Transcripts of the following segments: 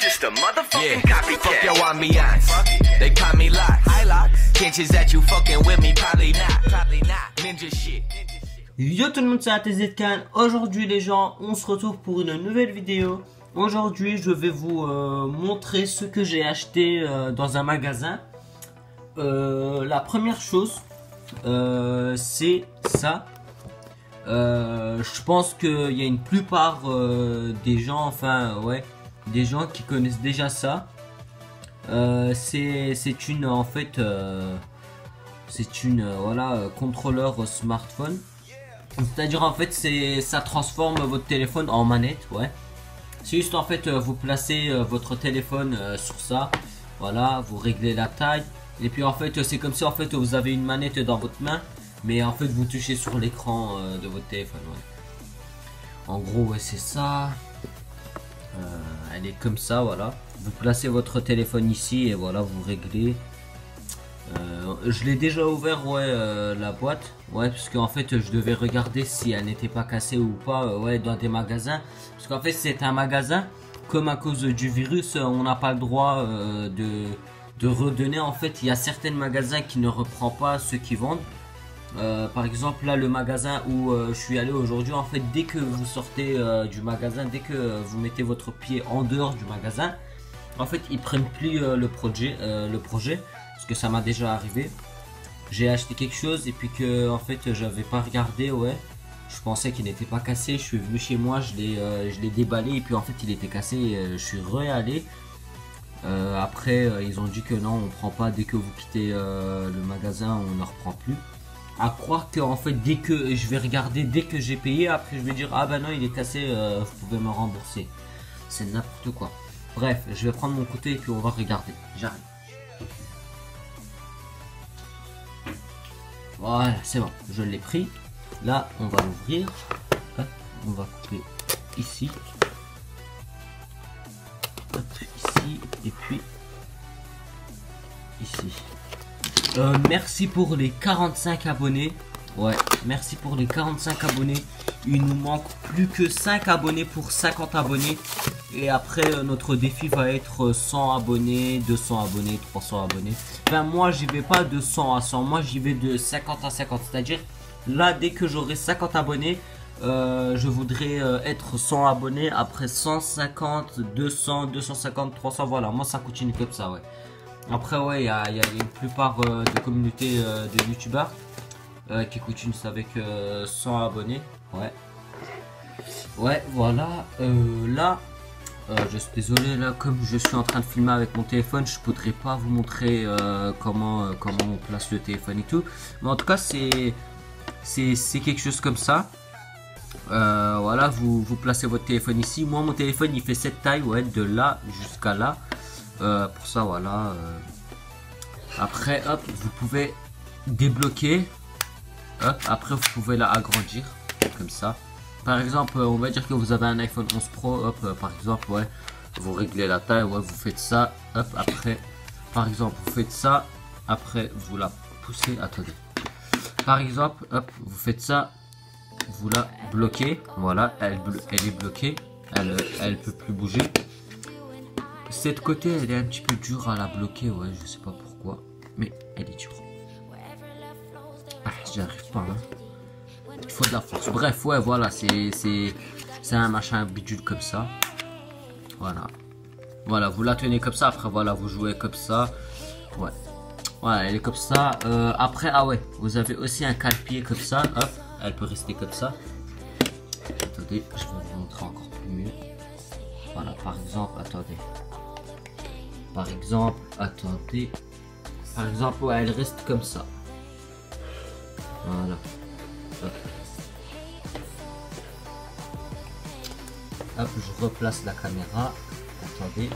just a motherfucking Fuck copycat. your ambiance. They call me Locks. Chances that you fucking with me, probably not. Ninja shit. Yo tout le monde, c'est ATZKan. Aujourd'hui les gens, on se retrouve pour une nouvelle vidéo. Aujourd'hui je vais vous montrer ce que j'ai acheté dans un magasin. La première chose, c'est ça. Je pense qu'il y a une plupart des gens, des gens qui connaissent déjà ça. C'est une, en fait, c'est une, contrôleur smartphone. C'est-à-dire en fait, ça transforme votre téléphone en manette, ouais. C'est juste en fait, vous placez votre téléphone sur ça, voilà, vous réglez la taille. Et puis en fait, c'est comme si en fait vous avez une manette dans votre main, mais en fait vous touchez sur l'écran de votre téléphone, ouais. En gros, ouais, c'est ça. Elle est comme ça, voilà. Vous placez votre téléphone ici et voilà, vous réglez. Je l'ai déjà ouvert, ouais, la boîte, ouais, parce qu'en fait je devais regarder si elle n'était pas cassée ou pas, ouais, dans des magasins, parce qu'en fait c'est un magasin, comme à cause du virus, on n'a pas le droit de redonner. En fait, il y a certains magasins qui ne reprend pas ceux qui vendent. Par exemple, là, le magasin où je suis allé aujourd'hui, en fait, dès que vous sortez du magasin, dès que vous mettez votre pied en dehors du magasin, en fait, ils prennent plus le projet, parce que ça m'a déjà arrivé. J'ai acheté quelque chose et puis que, en fait, j'avais pas regardé, ouais. Je pensais qu'il n'était pas cassé. Je suis venu chez moi, je l'ai déballé et puis en fait, il était cassé. Je suis re-allé. Après, ils ont dit que non, on prend pas dès que vous quittez le magasin, on ne reprend plus. À croire que en fait dès que je vais regarder, dès que j'ai payé, après je vais dire ah bah non il est cassé, vous pouvez me rembourser. C'est n'importe quoi. Bref, je vais prendre mon côté et puis on va regarder. J'arrive. Voilà, c'est bon, je l'ai pris. Là on va l'ouvrir. On va couper ici. Hop, ici et puis ici. Merci pour les 45 abonnés. Ouais, merci pour les 45 abonnés. Il nous manque plus que 5 abonnés pour 50 abonnés. Et après, notre défi va être 100 abonnés, 200 abonnés, 300 abonnés. Enfin, moi, j'y vais pas de 100 à 100. Moi, j'y vais de 50 à 50. C'est-à-dire, là, dès que j'aurai 50 abonnés, je voudrais être 100 abonnés. Après 150, 200, 250, 300. Voilà, moi, ça continue comme ça, ouais. Après, ouais, il y a une plupart de communautés de youtubeurs qui continuent avec 100 abonnés. Ouais. Ouais, voilà. Là, je suis désolé, là, comme je suis en train de filmer avec mon téléphone, je pourrais pas vous montrer comment on place le téléphone et tout. Mais en tout cas, c'est quelque chose comme ça. Voilà, vous placez votre téléphone ici. Moi, mon téléphone, il fait cette taille, ouais, de là jusqu'à là. Pour ça, voilà. Après, hop, vous pouvez débloquer. Hop, après, vous pouvez la agrandir comme ça. Par exemple, on va dire que vous avez un iPhone 11 Pro. Hop, par exemple, ouais, vous réglez la taille. Ouais, vous faites ça. Hop, après, par exemple, vous faites ça. Après, vous la poussez. Attendez. Par exemple, hop, vous faites ça. Vous la bloquez. Voilà, elle est bloquée. Elle peut plus bouger. Cette côté, elle est un petit peu dure à la bloquer, ouais, je sais pas pourquoi, mais elle est dure. Ah, j'y arrive pas, hein. Il faut de la force. Bref, ouais, voilà, c'est un machin bidule comme ça. Voilà. Voilà, vous la tenez comme ça, après, voilà, vous jouez comme ça. Ouais. Voilà, elle est comme ça. Après, ah ouais, vous avez aussi un cale-pied comme ça, hop, elle peut rester comme ça. Attendez, je vais vous montrer encore plus mieux. Voilà, par exemple, attendez. Par exemple, attendez. Par exemple, ouais, elle reste comme ça. Voilà. Hop. Hop, je replace la caméra. Attendez,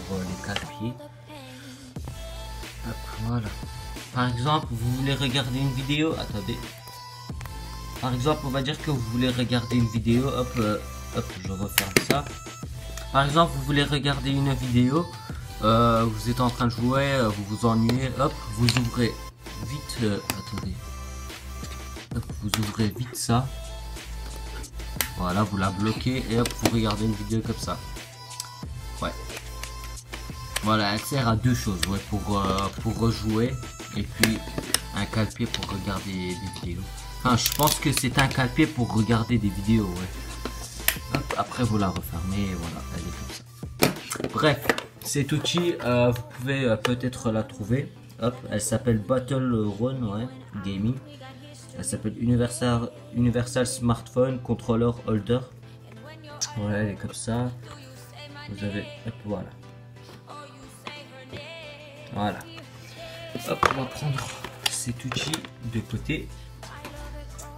j'ouvre les 4 pieds. Hop, voilà. Par exemple, vous voulez regarder une vidéo. Attendez. Par exemple, on va dire que vous voulez regarder une vidéo. Hop, hop, je referme ça. Par exemple, vous voulez regarder une vidéo. Vous êtes en train de jouer, vous vous ennuyez, hop, vous ouvrez vite, attendez, hop, vous ouvrez vite ça, voilà, vous la bloquez et hop, vous regardez une vidéo comme ça, ouais, Voilà, elle sert à deux choses, ouais, pour rejouer et puis un casse-pied pour regarder des vidéos. Enfin, je pense que c'est un casse-pied pour regarder des vidéos, ouais. Hop, après vous la refermez et voilà, elle est comme ça. Bref, cet outil, vous pouvez peut-être la trouver. Hop, elle s'appelle Battle Run, ouais, Gaming. Elle s'appelle Universal Smartphone Controller Holder. Voilà, elle est comme ça. Vous avez, hop, voilà. Voilà. Hop, on va prendre cet outil de côté.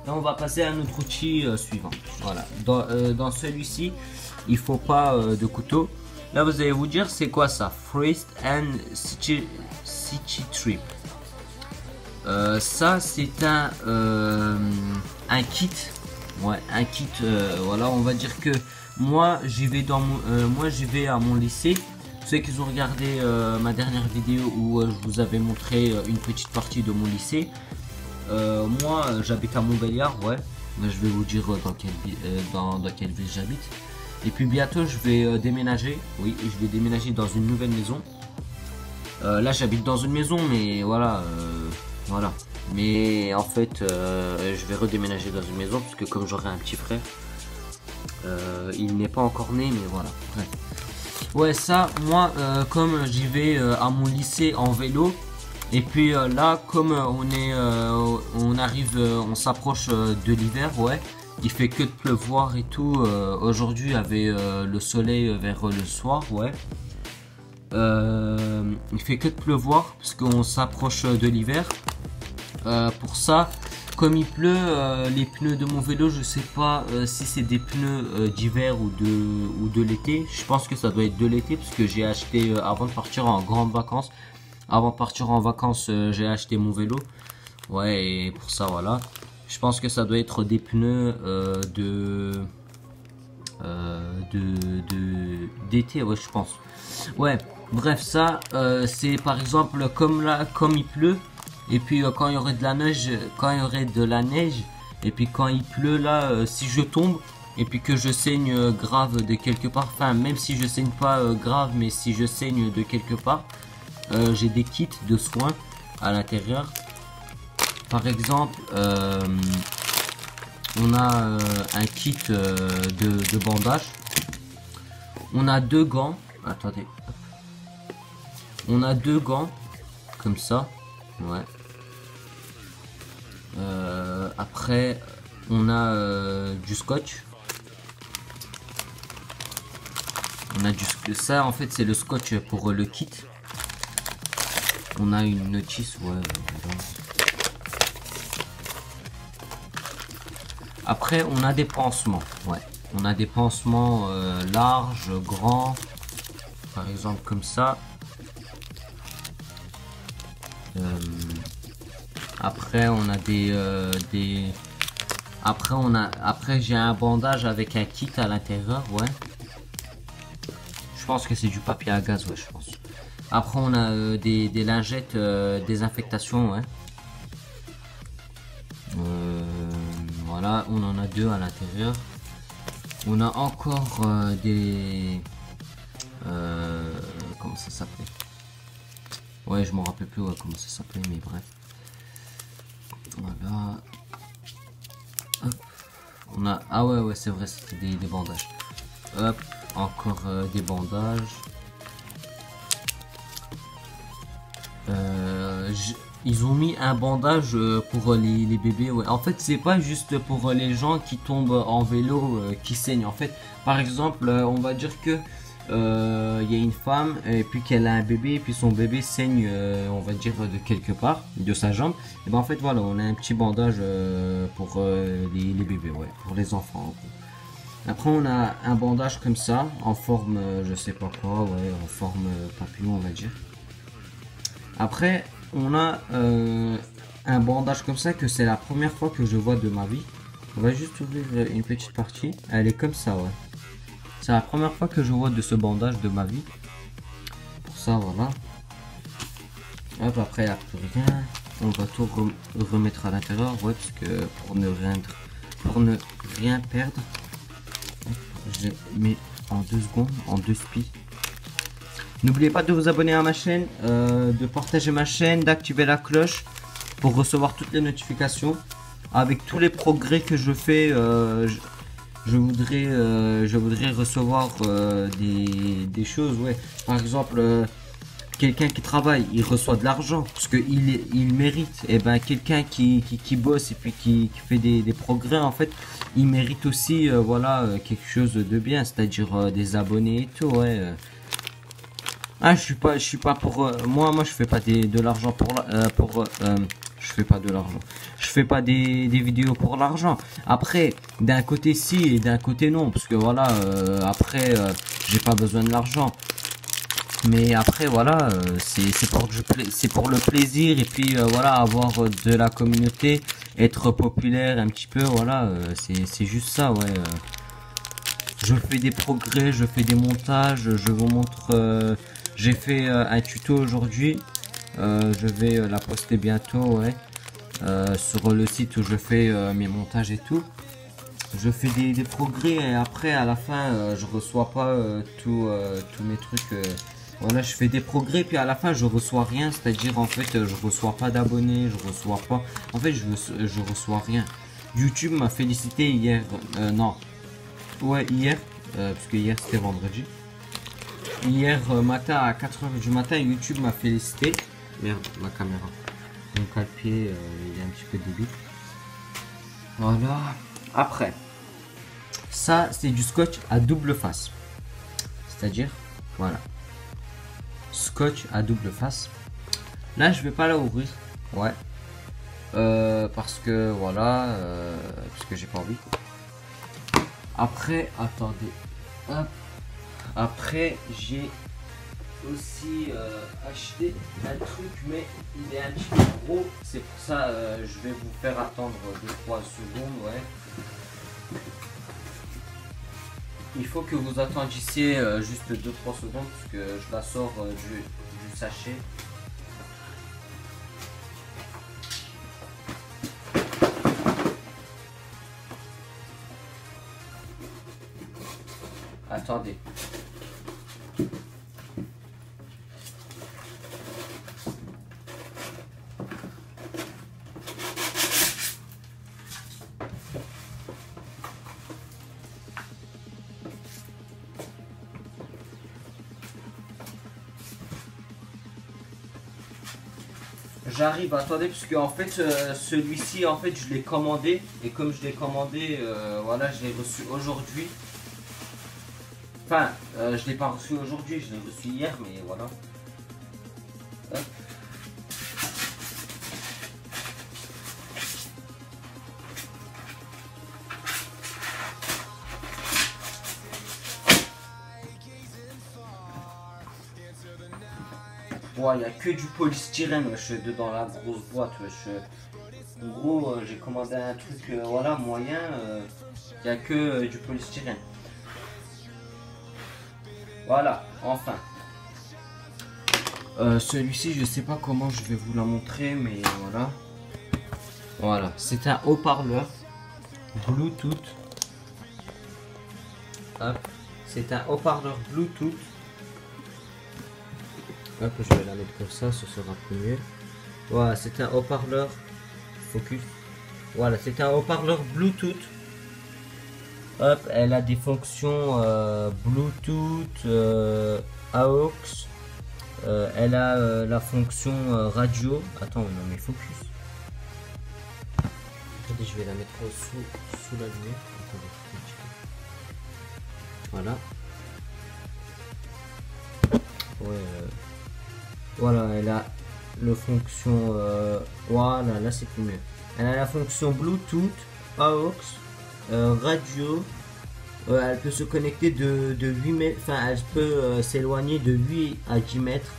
Et on va passer à notre outil suivant. Voilà. Dans celui-ci, il faut pas de couteau. Là, vous allez vous dire, c'est quoi ça? Frost and City Trip. Ça, c'est un kit. Ouais, un kit. Voilà, on va dire que moi, j'y vais à mon lycée. Ceux qui ont regardé ma dernière vidéo où je vous avais montré une petite partie de mon lycée. Moi, j'habite à Montbéliard, ouais. Je vais vous dire dans quelle ville j'habite. Et puis bientôt, je vais déménager. Oui, je vais déménager dans une nouvelle maison. Là, j'habite dans une maison, mais voilà. Voilà. Mais en fait, je vais redéménager dans une maison parce que comme j'aurai un petit frère, il n'est pas encore né, mais voilà. Bref. Ouais, ça, moi, comme j'y vais à mon lycée en vélo, et puis là, comme on s'approche de l'hiver, ouais, il fait que de pleuvoir et tout. Aujourd'hui, avait le soleil vers le soir, ouais. Il fait que de pleuvoir parce qu'on s'approche de l'hiver. Pour ça, comme il pleut, les pneus de mon vélo, je sais pas si c'est des pneus d'hiver ou de l'été. Je pense que ça doit être de l'été parce que j'ai acheté avant de partir en grandes vacances. Avant de partir en vacances, j'ai acheté mon vélo. Ouais, et pour ça, voilà. Je pense que ça doit être des pneus d'été, ouais, je pense. Ouais, bref, ça, c'est par exemple comme là, comme il pleut. Et puis quand il y aurait de la neige, et puis quand il pleut là, si je tombe et puis que je saigne grave de quelque part, enfin même si je saigne pas grave, mais si je saigne de quelque part, j'ai des kits de soins à l'intérieur. Par exemple, on a un kit de bandage. On a deux gants. Attendez. On a deux gants comme ça. Ouais. Après, on a du scotch. Ça, en fait, c'est le scotch pour le kit. On a une notice, ouais. Voilà. Après, on a des pansements, ouais. On a des pansements larges, grands, par exemple comme ça. Après, on a Après, j'ai un bandage avec un kit à l'intérieur, ouais. Je pense que c'est du papier à gaz, ouais, je pense. Après, on a des lingettes désinfectation, ouais. Voilà, on en a deux à l'intérieur. On a encore des... comment ça s'appelait? Ouais, je m'en rappelle plus comment ça s'appelait, mais bref. Voilà. Hop. On a... Ah ouais, c'est vrai, c'était des bandages. Hop, encore des bandages. Ils ont mis un bandage pour les bébés, ouais. En fait, c'est pas juste pour les gens qui tombent en vélo qui saignent. En fait, par exemple, on va dire que il y a une femme et puis qu'elle a un bébé et puis son bébé saigne, on va dire de quelque part, de sa jambe. Et ben en fait, voilà, on a un petit bandage pour les bébés, ouais, pour les enfants. Après, on a un bandage comme ça, en forme, je sais pas quoi, ouais, en forme papillon, on va dire. Après, on a un bandage comme ça que c'est la première fois que je vois de ma vie. On va juste ouvrir une petite partie. Elle est comme ça, ouais. C'est la première fois que je vois de ce bandage de ma vie. Pour ça, voilà. Hop, après, il n'y a plus rien. On va tout remettre à l'intérieur, ouais, parce que pour ne rien perdre. Hop, je mets en 2 secondes, en 2 spies. N'oubliez pas de vous abonner à ma chaîne, de partager ma chaîne, d'activer la cloche pour recevoir toutes les notifications. Avec tous les progrès que je fais, je voudrais recevoir des choses. Ouais. Par exemple, quelqu'un qui travaille, il reçoit de l'argent parce qu'il mérite. Et ben quelqu'un qui bosse et puis qui fait des progrès, en fait, il mérite aussi voilà, quelque chose de bien, c'est-à-dire des abonnés et tout. Ouais. Ah, je suis pas pour moi je fais pas de l'argent je fais pas de l'argent. Je fais pas des vidéos pour l'argent. Après, d'un côté si et d'un côté non, parce que voilà, après j'ai pas besoin de l'argent. Mais après voilà, c'est pour le plaisir et puis voilà, avoir de la communauté, être populaire un petit peu, voilà, c'est juste ça, ouais. Je fais des progrès, je fais des montages, je vous montre. J'ai fait un tuto aujourd'hui, je vais la poster bientôt, ouais, sur le site où je fais mes montages et tout. Je fais des progrès et après à la fin je reçois pas tous mes trucs. Voilà, je fais des progrès puis à la fin je reçois rien, c'est-à-dire en fait je reçois pas d'abonnés, je reçois pas. En fait je reçois rien. YouTube m'a félicité hier, non, ouais hier, parce que hier c'était vendredi. Hier matin à 4h du matin, YouTube m'a félicité. Merde, ma caméra. Mon calpier, il est un petit peu débile. Voilà. Après, ça c'est du scotch à double face. C'est-à-dire, voilà. Scotch à double face. Là, je vais pas la ouvrir. Ouais. Parce que voilà. Parce que j'ai pas envie. Après, attendez. Hop. Après, j'ai aussi acheté un truc, mais il est un petit peu gros. C'est pour ça je vais vous faire attendre 2-3 secondes. Ouais. Il faut que vous attendiez juste 2-3 secondes parce que je la sors du sachet. Attendez. J'arrive, attendez, parce que en fait celui-ci en fait je l'ai commandé et comme je l'ai commandé, voilà, je l'ai reçu aujourd'hui. Enfin, je l'ai pas reçu aujourd'hui, je l'ai reçu hier, mais voilà. Hop. Il n'y a que du polystyrène wesh, dedans la grosse boîte. Wesh. En gros, j'ai commandé un truc voilà, moyen. Il n'y a que du polystyrène. Voilà, enfin. Celui-ci, je sais pas comment je vais vous la montrer, mais voilà. Voilà, c'est un haut-parleur Bluetooth. Hop, c'est un haut-parleur Bluetooth. Hop, je vais la mettre comme ça, ce sera plus mieux. Voilà, c'est un haut-parleur. Focus. Voilà, c'est un haut-parleur Bluetooth. Hop, elle a des fonctions Bluetooth, AUX. Elle a la fonction radio. Attends, non mais focus. Attendez, je vais la mettre sous la lumière. Attendez, un petit peu. Voilà. Ouais. Voilà, elle a la fonction. Voilà, là c'est plus mieux. Elle a la fonction Bluetooth, AUX, radio. Elle peut se connecter de 8 mètres. Enfin, elle peut s'éloigner de 8 à 10 mètres.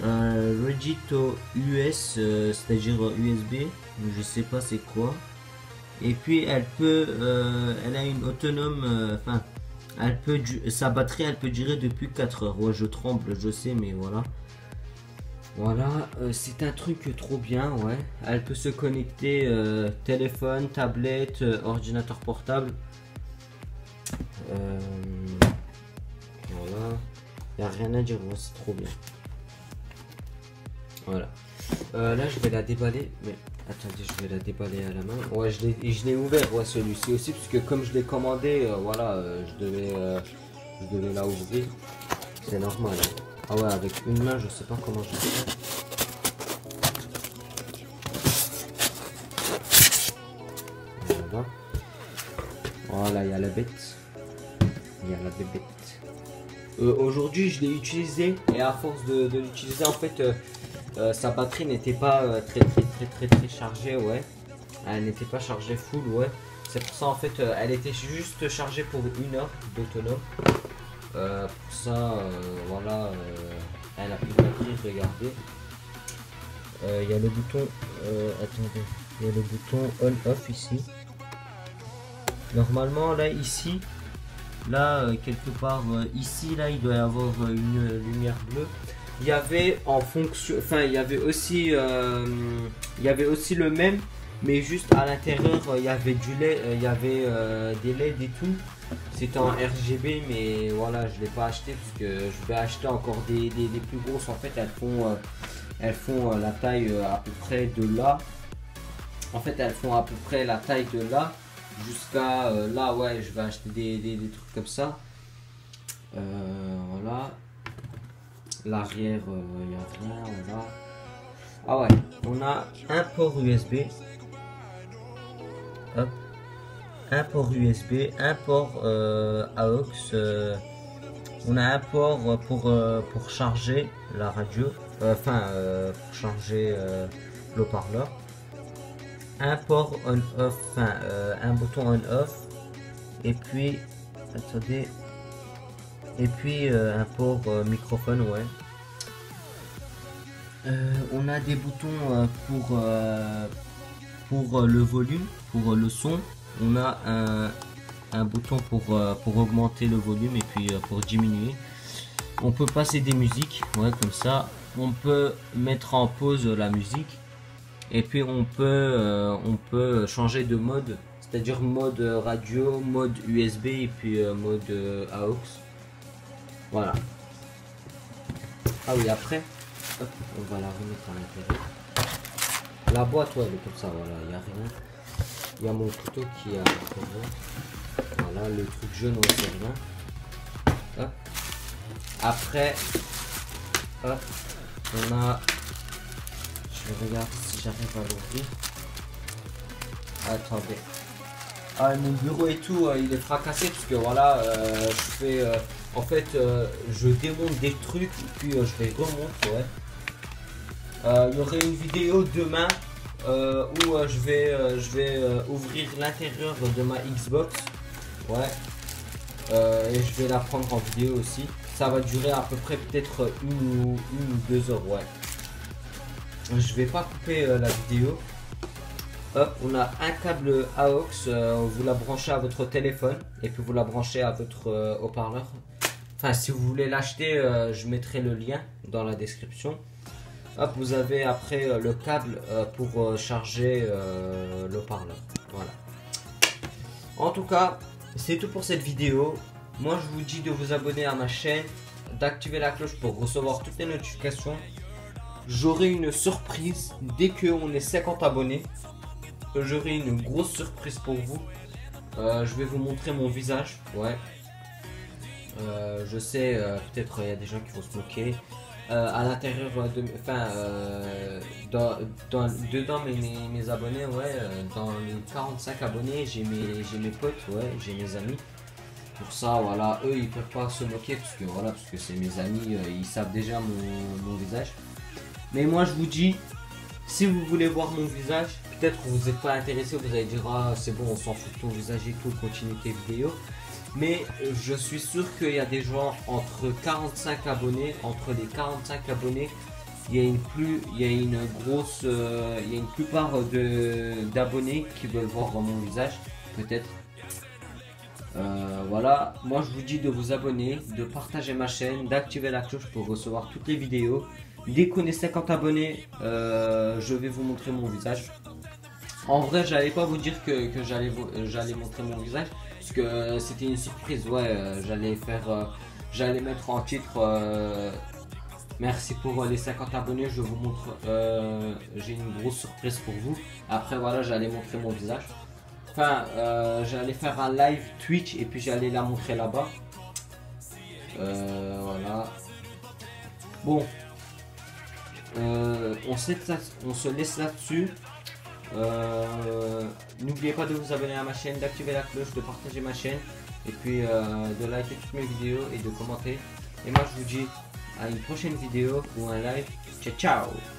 Ready to US, c'est-à-dire USB. Je sais pas c'est quoi. Et puis elle peut. Elle a une autonome. Enfin. Sa batterie elle peut durer depuis 4 heures. Ouais, je tremble, je sais, mais voilà. Voilà, c'est un truc trop bien, ouais. Elle peut se connecter téléphone, tablette, ordinateur portable. Voilà. Il n'y a rien à dire, moi c'est trop bien. Voilà. Là je vais la déballer, mais attendez, je vais la déballer à la main. Ouais, je l'ai ouvert, ouais, celui-ci aussi, parce que comme je l'ai commandé, voilà, je devais la ouvrir. C'est normal. Hein. Ah ouais, avec une main, je sais pas comment je vais faire. Voilà. Voilà, il y a la bête. Il y a la bébête. Aujourd'hui, je l'ai utilisé et à force de l'utiliser, en fait, sa batterie n'était pas très chargée, ouais. Elle n'était pas chargée full, ouais. C'est pour ça, en fait, elle était juste chargée pour 1 heure d'autonome. Pour ça, voilà, elle a plus de batterie, regardez. Il y a le bouton, attendez, il y a le bouton on-off ici. Normalement, là, ici, là, quelque part ici, là, il doit y avoir une lumière bleue. Il y avait en fonction, enfin, il y avait aussi le même, mais juste à l'intérieur, il y avait du LED, il y avait des LED et tout. C'était en RGB, mais voilà, je l'ai pas acheté parce que je vais acheter encore des plus grosses. En fait, elles font la taille à peu près de là. En fait, elles font à peu près la taille de là jusqu'à là. Ouais, je vais acheter des trucs comme ça. Voilà. L'arrière, il n'y a rien. Voilà. Ah ouais, on a un port USB. Hop. Un port USB, un port AUX, on a un port pour charger la radio, pour charger le haut-parleur, un port on-off, un bouton on-off, et puis, attendez, et puis un port microphone, ouais. On a des boutons pour le volume, pour le son. On a un bouton pour augmenter le volume et puis pour diminuer. On peut passer des musiques, ouais, comme ça. On peut mettre en pause la musique. Et puis on peut changer de mode. C'est-à-dire mode radio, mode USB et puis mode AUX. Voilà. Ah oui, après, hop, on va la remettre à l'intérieur. La boîte, ouais, elle est comme ça, voilà, il n'y a rien. Il y a mon couteau qui est à l'intérieur. Voilà, le truc jaune, on sait rien. Hop. Après, hop, on a... Je vais regarder si j'arrive à l'ouvrir. Attendez. Ah, mon bureau et tout, il est fracassé parce que voilà, je fais... en fait, je démonte des trucs et puis je les remonte, ouais. Il y aurait une vidéo demain où je vais ouvrir l'intérieur de ma Xbox, ouais, et je vais la prendre en vidéo aussi. Ça va durer à peu près peut-être une ou 2 heures, ouais. Je vais pas couper la vidéo. Hop, on a un câble AUX, vous la branchez à votre téléphone et puis vous la branchez à votre haut-parleur. Enfin, si vous voulez l'acheter, je mettrai le lien dans la description. Hop, vous avez après le câble pour charger le haut-parleur. Voilà. En tout cas, c'est tout pour cette vidéo. Moi, je vous dis de vous abonner à ma chaîne, d'activer la cloche pour recevoir toutes les notifications. J'aurai une surprise dès qu'on est 50 abonnés. J'aurai une grosse surprise pour vous. Je vais vous montrer mon visage. Ouais. Je sais, peut-être il y a des gens qui vont se moquer. À l'intérieur de, dedans mes abonnés, ouais, dans les 45 abonnés, j'ai mes potes, ouais, j'ai mes amis. Pour ça, voilà, eux ils peuvent pas se moquer parce que voilà, parce que c'est mes amis, ils savent déjà mon visage. Mais moi je vous dis, si vous voulez voir mon visage, peut-être que vous n'êtes pas intéressé, vous allez dire ah c'est bon, on s'en fout de ton visage et tout, continue tes vidéos. Mais je suis sûr qu'il y a des gens entre 45 abonnés, entre les 45 abonnés, il y a une plupart d'abonnés qui veulent voir mon visage, peut-être. Voilà, moi je vous dis de vous abonner, de partager ma chaîne, d'activer la cloche pour recevoir toutes les vidéos. Dès qu'on est 50 abonnés, je vais vous montrer mon visage. En vrai, j'allais pas vous dire que j'allais montrer mon visage parce que c'était une surprise. Ouais, j'allais faire j'allais mettre en titre merci pour les 50 abonnés. Je vous montre, j'ai une grosse surprise pour vous. Après voilà, j'allais montrer mon visage. Enfin, j'allais faire un live Twitch et puis j'allais la montrer là-bas. Voilà. Bon, on se laisse là-dessus. N'oubliez pas de vous abonner à ma chaîne, d'activer la cloche, de partager ma chaîne et puis de liker toutes mes vidéos et de commenter. Et moi je vous dis à une prochaine vidéo ou un live. Ciao ciao.